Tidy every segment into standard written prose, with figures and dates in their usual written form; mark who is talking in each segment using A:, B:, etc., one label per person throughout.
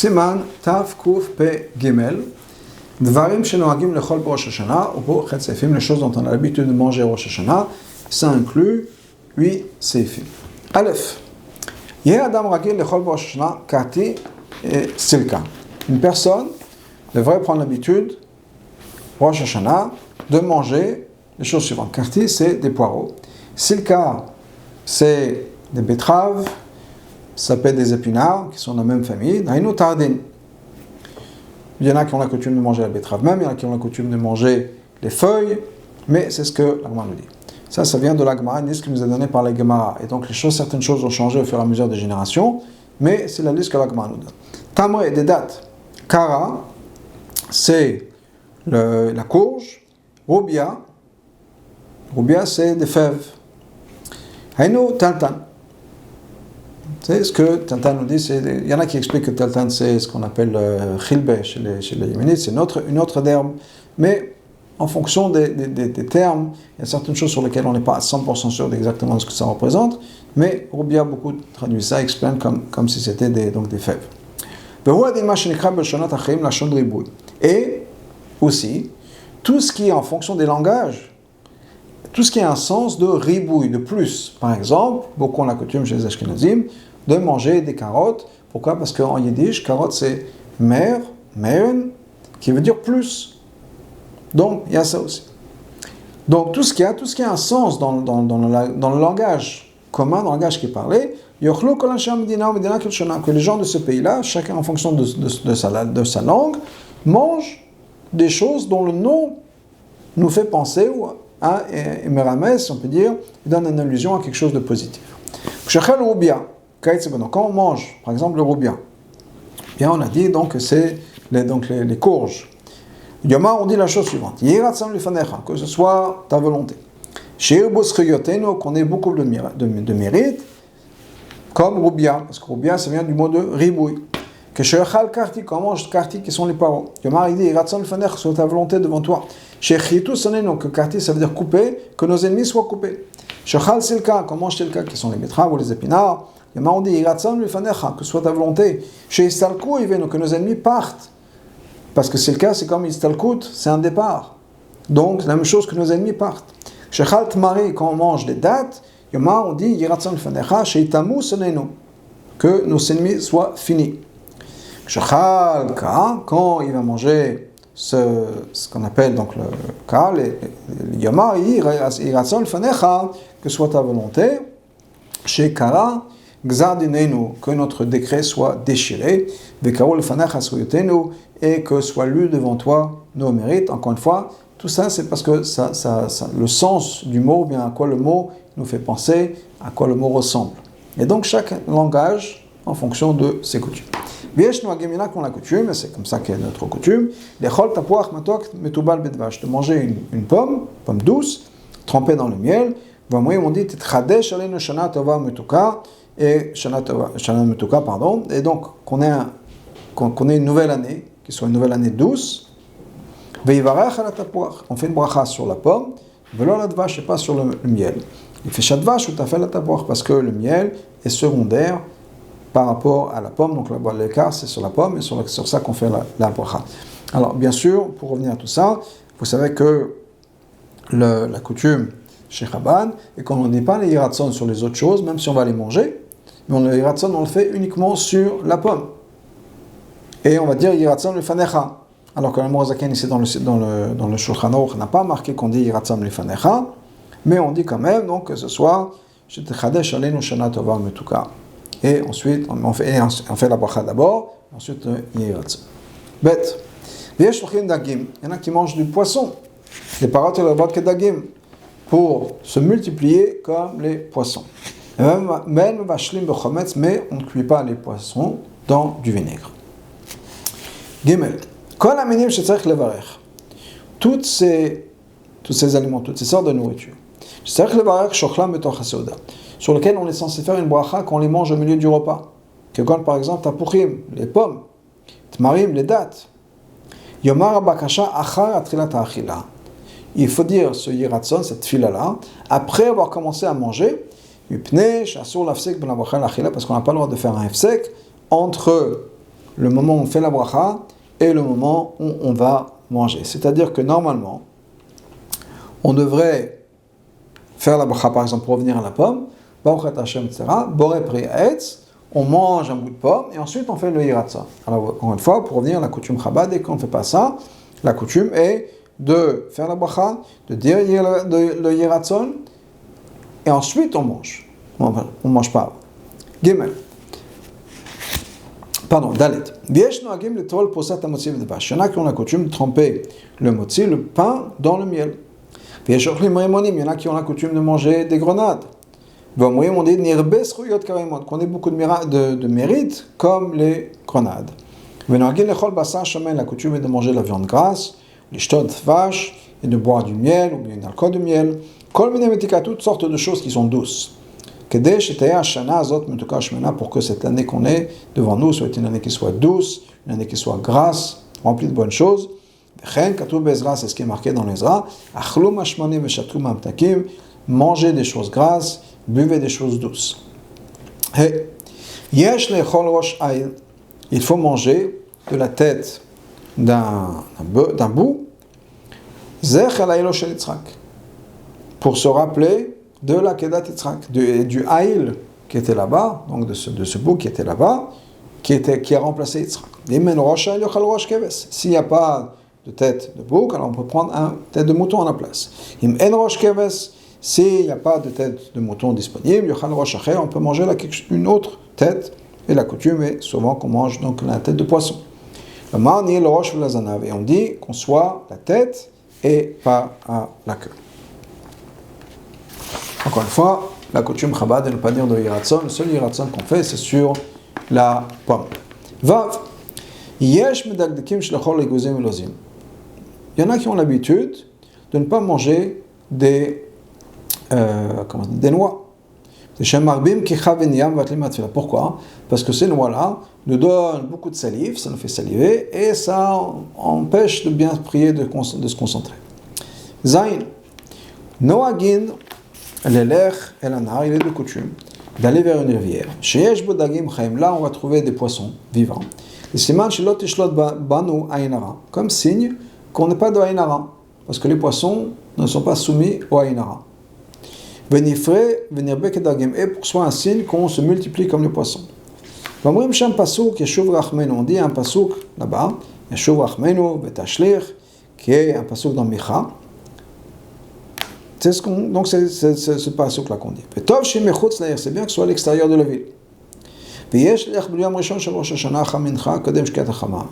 A: סימן תקפ"ג דברים שנוהגים לאכול בראש השנה, ou pour ח' סעיפים, les choses dont on a l'habitude de manger ראש השנה, ça inclut 8 סעיפים. א', יהיה אדם רגיל לאכול בראש השנה קעתי סילקה. Une personne devrait prendre l'habitude, Rosh Hashanah, de manger les choses suivantes. Karti, c'est des poireaux. Silka, c'est des betteraves, ça peut être des épinards, qui sont de la même famille. Naïnou tardin. Il y en a qui ont la coutume de manger la betterave même, il y en a qui ont la coutume de manger les feuilles, mais c'est ce que la Gemara nous dit. Ça vient de la Gemara, une liste qui nous est donnée par la Gemara. Et donc certaines choses ont changé au fur et à mesure des générations, mais c'est la liste que la Gemara nous donne. Tamre, des dates. Kara, c'est la courge. Roubia, c'est des fèves. Haïnou, taltan. C'est ce que Taltan nous dit. Il y en a qui expliquent que Taltan, c'est ce qu'on appelle khilbe chez les Yéménites, c'est une autre herbe. Mais en fonction des termes, il y a certaines choses sur lesquelles on n'est pas à 100% sûr d'exactement ce que ça représente. Mais Roubia, beaucoup traduit ça, explique comme si c'était des fèves. Et aussi, tout ce qui est en fonction des langages, tout ce qui a un sens de ribouille, de plus. Par exemple, beaucoup ont la coutume chez les Ashkenazim de manger des carottes. Pourquoi ? Parce qu'en yiddish, carotte c'est mer, qui veut dire plus. Donc, il y a ça aussi. Donc, tout ce qui a un sens dans le langage commun, dans le langage qui est parlé, que les gens de ce pays-là, chacun en fonction de sa langue, mangent des choses dont le nom nous fait penser à Merames, on peut dire, il donne une allusion à quelque chose de positif. Quand on mange, par exemple, le roubia, bien on a dit donc que c'est les courges. Yoma, on dit la chose suivante, que ce soit ta volonté. Qu'on ait beaucoup de mérite, comme roubia, parce que roubia, ça vient du mot de ribouille. Que shechal karti, quand on mange karti, qui sont les paroles. Yomar, il dit, iratsan le faner, soit ta volonté devant toi. Shechitu soneno, que karti, ça veut dire couper, que nos ennemis soient coupés. Shechal silka, quand on mange silka, qui sont les betteraves ou les épinards. Yomar, on dit, iratsan le faner, que soit ta volonté. Sheistalku, ivenu, que nos ennemis partent. Parce que silka, c'est comme istalkut, c'est un départ. Donc, c'est la même chose que nos ennemis partent. Shechal tmari, quand on mange des dattes, Yomar, on dit, iratsan le faner, sheitamu soneno, que nos ennemis soient finis. Quand il va manger ce qu'on appelle donc le ka, Yoma, que soit ta volonté, chez Kara, que notre décret soit déchiré, et que soit lu devant toi nos mérites. Encore une fois, tout ça c'est parce que le sens du mot, bien à quoi le mot nous fait penser, à quoi le mot ressemble. Et donc chaque langage en fonction de ses coutumes. Qu'on la coutume, et c'est comme ça qu'est notre coutume, de manger une pomme douce, trempée dans le miel. On dit et donc qu'on ait une nouvelle année, qui soit une nouvelle année douce. On fait une bracha sur la pomme, et pas sur le miel. Il fait shadvash ou tafel la tapouach, parce que le miel est secondaire par rapport à la pomme, donc l'écart c'est sur la pomme, et sur ça qu'on fait la bracha. Alors bien sûr, pour revenir à tout ça, vous savez que la coutume chez Chabad, et qu'on ne dit pas les hiratson sur les autres choses, même si on va les manger, mais le hiratson on le fait uniquement sur la pomme. Et on va dire hiratson le fanecha, alors que le Morazaken ici dans le Shulchan Aruch n'a pas marqué qu'on dit hiratson le fanecha, mais on dit quand même donc que ce soit Shetechadesh aleinu shana tova metuka. Et ensuite, on fait la bracha d'abord, ensuite il y a bête. Il y en a qui mangent du poisson, les parottes et les vodka dagim, pour se multiplier comme les poissons. Mais on ne cuit pas les poissons dans du vinaigre. Gimel. Tous ces aliments, toutes ces sortes de nourriture, sur lesquels on est censé faire une bracha quand on les mange au milieu du repas. Que quand par exemple tapuchim, les pommes, tmarim, les dattes. Yomar bakasha achar atrilat achila. Il faut dire ce yiratson, cette fila-là, après avoir commencé à manger, parce qu'on n'a pas le droit de faire un hefsek entre le moment où on fait la bracha et le moment où on va manger. C'est-à-dire que normalement, on devrait faire la bracha, par exemple, pour revenir à la pomme, Baruch Hashem, etc., Boré Pri Etz, on mange un bout de pomme et ensuite on fait le Yiratza. Alors, encore une fois, pour revenir à la coutume Chabad, dès qu'on ne fait pas ça, la coutume est de faire la bracha, de dire le Yiratzon, et ensuite on mange. On ne mange pas. Gimel. Pardon, Dalet. Viesh noagim le tol posat hamotzi v'devash. Il y en a qui ont la coutume de tremper le motzi, le pain, dans le miel. Viesh ochlim remonim. Il y en a qui ont la coutume de manger des grenades. V'omrim, on dit nirbes ruyot karimot, qu'on ait beaucoup de mérite, comme les grenades. V'noagim lechol basar shamen. La coutume est de manger la viande grasse, les shtot vache, et de boire du miel, ou bien un alcool de miel. Kol minemetika, toutes sortes de choses qui sont douces. Pour que cette année qu'on est devant nous soit une année qui soit douce, une année qui soit grasse, remplie de bonnes choses. C'est ce qui est marqué dans l'Ezra. Mangez des choses grasses, buvez des choses douces. Il faut manger de la tête d'un bout pour se rappeler de la Kedat Yitzhak, du Haïl qui était là-bas, donc de ce bouc qui était là-bas, qui a remplacé Yitzhak. S'il n'y a pas de tête de bouc, alors on peut prendre une tête de mouton à la place. S'il n'y a pas de tête de mouton disponible, on peut manger une autre tête, et la coutume est souvent qu'on mange donc la tête de poisson. Et on dit qu'on soit la tête et pas à la queue. Encore une fois, la coutume Chabad de ne pas dire de Yiratzon. Le seul Yiratzon qu'on fait, c'est sur la pomme. Vav. Yesh medagdekim shlechol eguzim elozim. Il y en a qui ont l'habitude de ne pas manger des noix. Pourquoi? Parce que ces noix-là nous donnent beaucoup de salive, ça nous fait saliver, et ça empêche de bien prier, de se concentrer. Zain. Noagin. L'elech et l'anar, il est de coutume d'aller vers une rivière. Sheyesh bodagim chaim, là on va trouver des poissons vivants. Et siman shelot tishlot banu ainara, comme signe qu'on n'est pas de ainara, parce que les poissons ne sont pas soumis au ainara. Venifre, venirbe kedagim, et pour soi un signe qu'on se multiplie comme les poissons. Vamrim sham pasuk yeshuv rachmenu, on dit un pasuk là-bas, yeshuv rachmenu betashlir, qui est un pasuk dans Micha. Donc c'est ce passage là qu'on dit. C'est bien que ce soit à l'extérieur de la ville.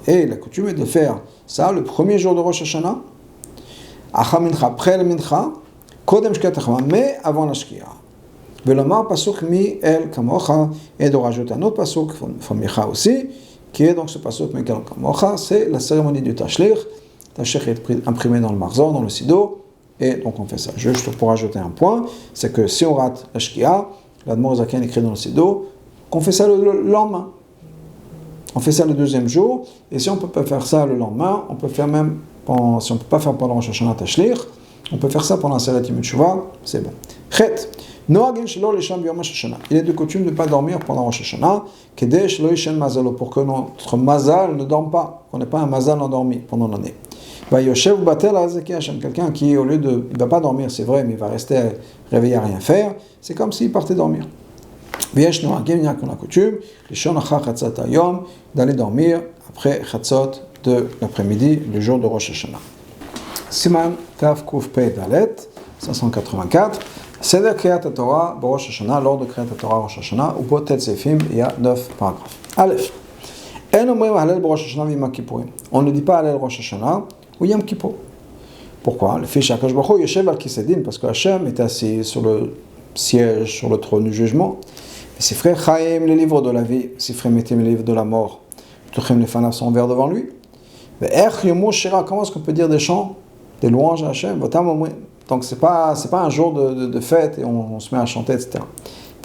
A: Et la coutume est de faire ça le premier jour de Rosh Hashanah, après le mincha, mais avant la shkia. Et de rajouter un autre pasuk, Micha aussi, qui est donc ce pasuk mi el kamocha, c'est la cérémonie du tashlir. Tashlir est imprimé dans le marzor, dans le sido. Et donc on fait ça. Juste pour ajouter un point, c'est que si on rate la shkia, l'Admor Zaken écrit dans le Sido, qu'on fait ça le lendemain. On fait ça le deuxième jour, et si on ne peut pas faire ça le lendemain, on peut faire même, si on ne peut pas faire pendant Rosh Hashanah Tashlir, on peut faire ça pendant Seret Yom Teshuvah, c'est bon. Chet. Noagin shelo lisham b'yom Hashanah. Il est de coutume de ne pas dormir pendant Rosh Hashanah, kedei shelo yishen mazalo, pour que notre mazal ne dorme pas, qu'on n'ait pas un mazal endormi pendant l'année. Quelqu'un qui, au lieu de ne va pas dormir, c'est vrai, mais il va rester réveillé à rien faire, c'est comme s'il partait dormir. Il y a qu'on a coutume, d'aller dormir après Chatzot de l'après-midi, le jour de Rosh Hashanah. Siman Tav Kuf Pei Dalet, 584. Seder Kriyat Torah, Rosh Hashanah, lors de Kriyat Torah Rosh Hashanah, ou Potet Sefim, il y a 9 paragraphes. Aleph. On ne dit pas Halel Rosh Hashanah ou Yom Kippur. Pourquoi? Le fiche Akash Baruch Hu Yeshev al Kisedim, parce que Hachem est assis sur le siège, sur le trône du jugement. Ses frères Chaim, les livres de la vie, ses frères Metim, les livres de la mort, Tuchim les Fanav sont ouverts devant lui. Comment est-ce qu'on peut dire des chants, des louanges à Hachem? Donc c'est pas un jour de fête et on se met à chanter, etc.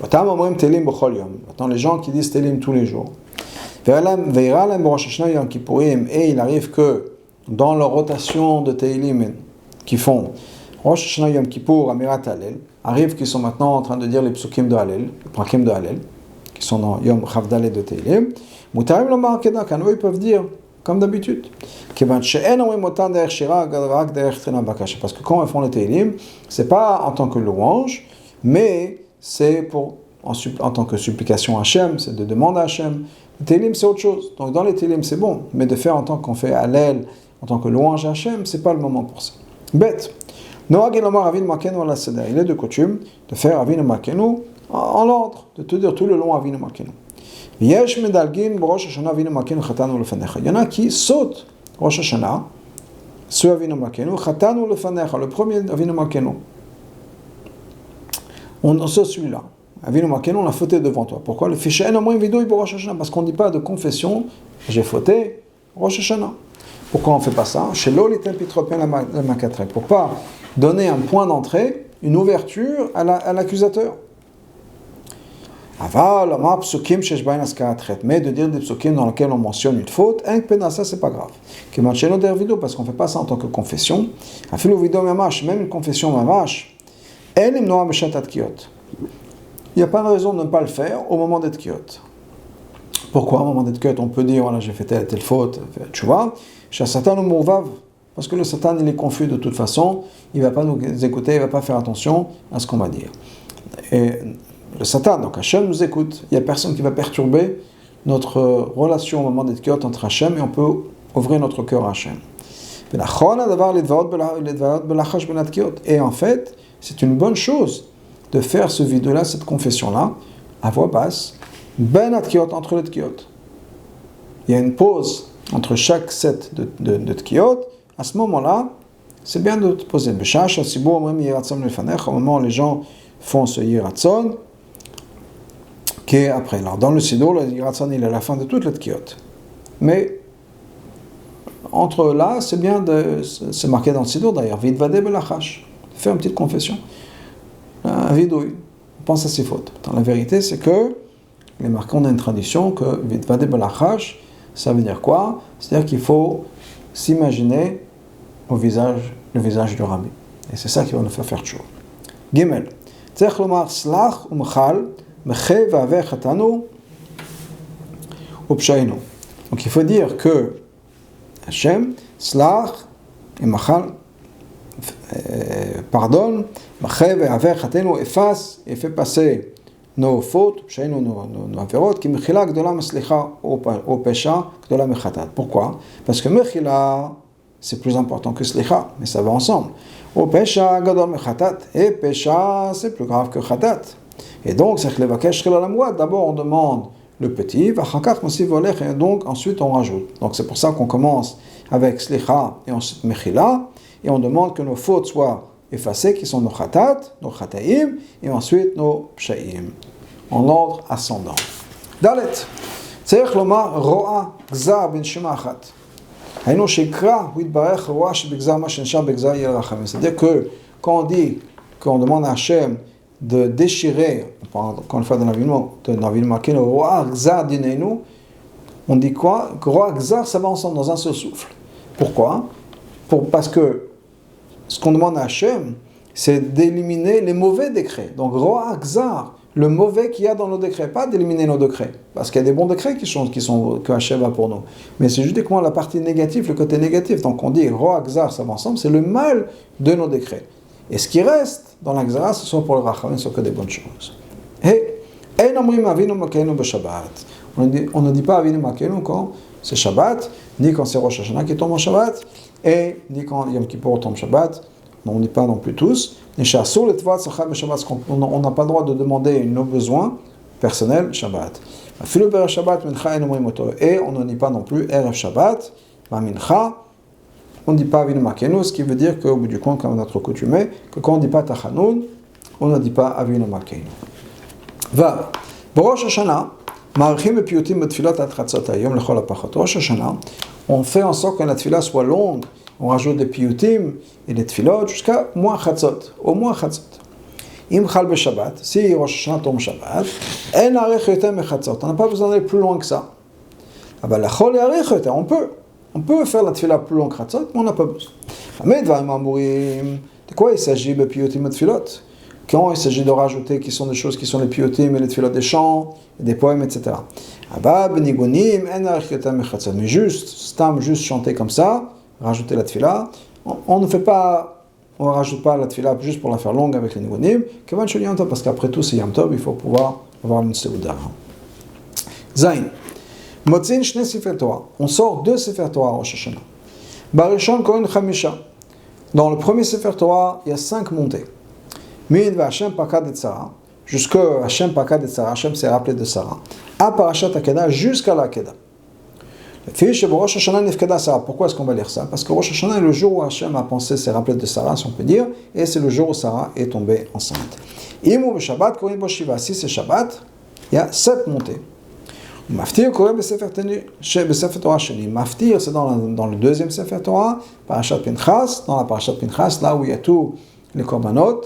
A: Maintenant les gens qui disent Télim tous les jours. Et il arrive que dans leur rotation de Teilim qui font Rosh Hashanah Yom Kippour, Amirat Hallel, arrive qu'ils sont maintenant en train de dire les psukim de Hallel, les prakim de Hallel, qui sont dans Yom Chavdalet de Teilim. Moutarim lomar kedakan, eux ils peuvent dire comme d'habitude. Parce que quand ils font le Tehillim, c'est pas en tant que louange, mais c'est en tant que supplication à Hachem, c'est de demande à Hachem. Le Tehillim c'est autre chose. Donc dans les Tehillim c'est bon, mais de faire en tant qu'on fait Hallel, en tant que louange à Hachem, c'est pas le moment pour ça. Bête. Il est de coutume de faire Avinu Malkeinu en l'ordre, de te dire tout le long Avinu Malkeinu. Il y en a qui sautent Rosh Hashanah, ce Avinu Malkeinu, Chatanu Lefanecha, le premier Avinu Malkeinu. On saute celui-là. Avinu Malkeinu, on a fauté devant toi. Pourquoi? Le fichier en moins vidéo pour Rosh Hashanah, parce qu'on ne dit pas de confession, j'ai fauté Rosh Hashanah. Pourquoi on ne fait pas ça? Chez l'Olitem Pitropien la Makatre, pour pas donner un point d'entrée, une ouverture à l'accusateur. Mais de dire des psukim dans lesquels on mentionne une faute, ça c'est pas grave. Parce qu'on ne fait pas ça en tant que confession. Même une confession mamash, il n'y a pas de raison de ne pas le faire au moment d'être kiot. Pourquoi au moment d'être kiot on peut dire voilà j'ai fait telle faute, tu vois? Parce que le Satan il est confus de toute façon, il ne va pas nous écouter, il ne va pas faire attention à ce qu'on va dire. Et le Satan, donc Hachem nous écoute, il n'y a personne qui va perturber notre relation au moment d'être kiot entre Hachem et on peut ouvrir notre cœur à Hachem. Et en fait, c'est une bonne chose de faire ce vidéo-là, cette confession-là, à voix basse, entre les tkiot. Il y a une pause entre chaque set de tkiot. À ce moment-là, c'est bien de te poser. Au moment où les gens font ce yiratzon, qui est après. Alors, dans le Siddur, le yiratzon, il est à la fin de toute la tkiot. Mais, entre là, c'est bien c'est marqué dans le Siddur d'ailleurs, vidvade belachash. Faire une petite confession. Un vidouille. On pense à ses fautes. La vérité, c'est que, il est marqué, on a une tradition que vidvade belachash, ça veut dire quoi? C'est-à-dire qu'il faut s'imaginer le visage du Rabbi. Et c'est ça qui va nous faire tchou. Gimel. Tzech lomar slach umchal meche vave chatanu upshainu. Donc il faut dire que Hachem, slach et machal, pardonne, meche vave chatanu, efface et fait passer nos fautes, nos averot, qui mechila gdola meslicha au pesha gdola mechatat. Pourquoi? Parce que mechila, c'est plus important que slicha, mais ça va ensemble. Au pesha gdola mechatat, et pesha, c'est plus grave que chatat. Et donc, c'est levakesh la mouad. D'abord, on demande le petit, vachakach mosif volech, et donc ensuite on rajoute. Donc c'est pour ça qu'on commence avec slicha et ensuite mechila, et on demande que nos fautes soient effacés, qui sont nos khatat, nos khataim, et ensuite nos pshaim, en ordre ascendant. Dalet, tzerich lomar ro'a gzar ben shema achat. Hayno shekra huitbarech ro'a shebegzar ma shensha begzar yel rachamim. C'est-à-dire que quand on dit, qu'on demande à Hachem de déchirer, quand on fait dans l'Avinu Malkeinu, ro'a gzar dineinu, on dit quoi? Ro'a gzar, ça va ensemble dans un seul souffle. Pourquoi? Parce que ce qu'on demande à Hachem, c'est d'éliminer les mauvais décrets. Donc, Ro'a Gzar, le mauvais qu'il y a dans nos décrets, pas d'éliminer nos décrets, parce qu'il y a des bons décrets que Hachem a pour nous. Mais c'est uniquement la partie négative, le côté négatif. Donc, on dit Ro'a Gzar, ça va ensemble, c'est le mal de nos décrets. Et ce qui reste dans la Gzara, ce soit pour le Rachamim, ce soit que des bonnes choses. Et, on ne dit pas Avinu Malkeinu quand c'est Shabbat, ni quand c'est Rosh Hashanah qui tombe en Shabbat, et ni quand Yom Kippour tombe Shabbat, on ne dit pas non plus tous. On n'a pas le droit de demander nos besoins personnels Shabbat. Et on ne dit pas non plus Erev Shabbat, Mincha, on ne dit pas Avinu Malkeinu, ce qui veut dire qu'au bout du compte, comme notre coutume, que quand on ne dit pas Tachanoun, on ne dit pas Avinu Malkeinu. Va, Rosh Hashanah, on fait en sorte que la tefila soit longue. On rajoute des piyutim et des tefilot jusqu'à moins chatzot, au moins chatzot. Im chal be Shabbat, si Rosh Hashanah tombe Shabbat, en arech yoter me chatzot. On n'a pas besoin d'aller plus loin que ça. Ah ben la chol arech yoter, on peut faire la tefila plus longue que chatzot, mais on n'a pas besoin. De quoi il s'agit be piyutim et tefilot? quand il s'agit de rajouter qui sont des choses qui sont les piyutim et les tefilot des chants, des poèmes, etc. Mais juste, stam, juste chanter comme ça, rajouter la tefila, on ne rajoute pas la tefila juste pour la faire longue avec les nigonim, parce qu'après tout c'est Yom Tov, il faut pouvoir avoir une seuda. Zain. Motzin shne sefer Torah. On sort 2 sefer Torah Rosh Hashanah. Barishon kohen chamisha. Dans le premier sefer Torah, il y a 5 montées. Min va Hashem pakad et Sarah. Jusqu'à Hashem pakad et Sarah. Hashem s'est rappelé de Sarah. A parashat Akedah jusqu'à la Akedah. Rosh Hashanah nifkada Sarah. Pourquoi est-ce qu'on va lire ça? Parce que Rosh Hashanah est le jour où Hashem a pensé, s'est rappelé de Sarah, si on peut dire, et c'est le jour où Sarah est tombée enceinte. Imu Shabbat kohen bo shiva. Si c'est Shabbat, il y a 7 montées. Maftir kohen besefer Torah sheni. Maftir, c'est dans le deuxième sefer Torah, parashat Pinchas, dans la parashat Pinchas, là où il y a tous les korbanot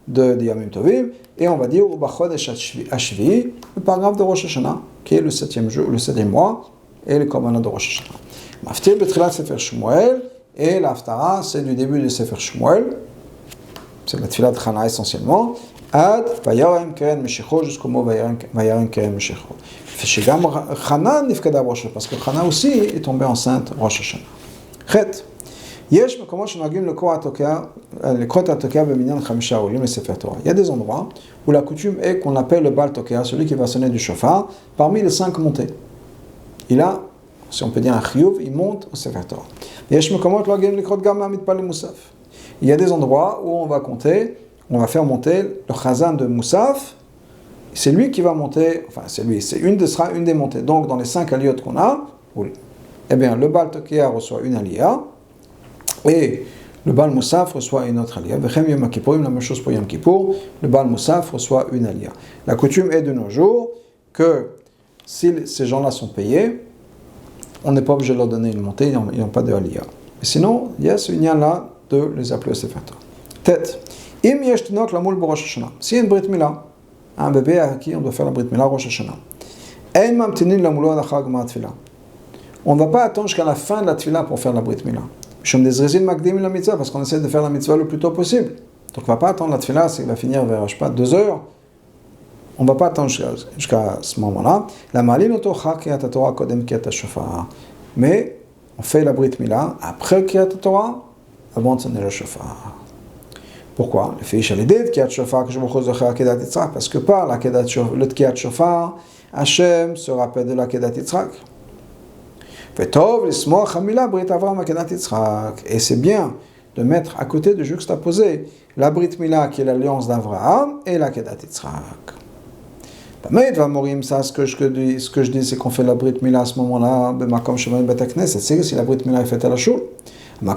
A: de Yamim Tovim, et on va dire au Bachodesh Ashvi, le paragraphe de Rosh Hashanah, qui est le 7e mois, et les korbanot de Rosh Hashanah. Maftir betrilat sefer Shmuel, et l'Haftara, c'est du début du sefer Shmuel, c'est la tefila de Chana essentiellement, Ad Vayarem Keren Meshecho, jusqu'au mot Vayarem Keren Meshecho. Shegam Chana nifkada Rosh Hashanah, parce que Chana aussi est tombée enceinte Rosh Hashanah. Chet. Il y a des endroits où la coutume est qu'on appelle le Baal Tokea, celui qui va sonner du shofar, parmi les 5 montées. Il a, si on peut dire un chiyuv, il monte au Sefer Torah. Il y a des endroits où on va compter, on va faire monter le chazan de Moussaf, c'est lui qui va monter, enfin c'est lui, sera une des montées. Donc dans les 5 aliyot qu'on a, eh bien le Baal Tokea reçoit une aliyah, et le Baal Moussaf reçoit une autre aliyah. Vechem Yom Kippourim, la même chose pour Yom Kippour, le Baal Moussaf reçoit une aliyah. La coutume est de nos jours que si ces gens-là sont payés, on n'est pas obligé de leur donner une montée, ils n'ont pas de aliyah. Et sinon, il y a ce lien-là de les appeler au Sefer Torah. Tête. Im yesh tinok lamoul b'Rosh Hashanah. S'il y a une brit milah, un bébé à qui on doit faire la brit milah Rosh Hashanah. Ein mamtinin lamoulo adachar gmar tefila. On ne va pas attendre jusqu'à la fin de la tefila pour faire la brit milah. Parce qu'on essaie de faire la mitzvah le plus tôt possible. Donc on ne va pas attendre la tefila, il va finir vers, 2 heures. On ne va pas attendre jusqu'à ce moment-là. Mais on fait la brit milah après Kriyat Torah, avant de sonner le shofar. Pourquoi? Parce que par le Kriyat Shofar, Hashem se rappelle de la Kedat Yitzhak. Et c'est bien de mettre à côté, de juxtaposer la Brit Mila qui est l'alliance d'Avraham et la Kedat Yitzhak. Ça, ce que je dis, c'est qu'on fait la Brit Mila à ce moment-là, c'est si la Brit Mila est faite à la shul. Mais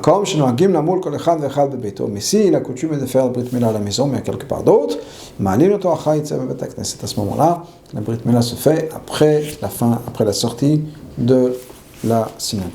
A: si la coutume est de faire la Brit Mila à la maison, mais quelque part d'autre, c'est à ce moment-là, la Brit Mila se fait après la sortie de la synagogue.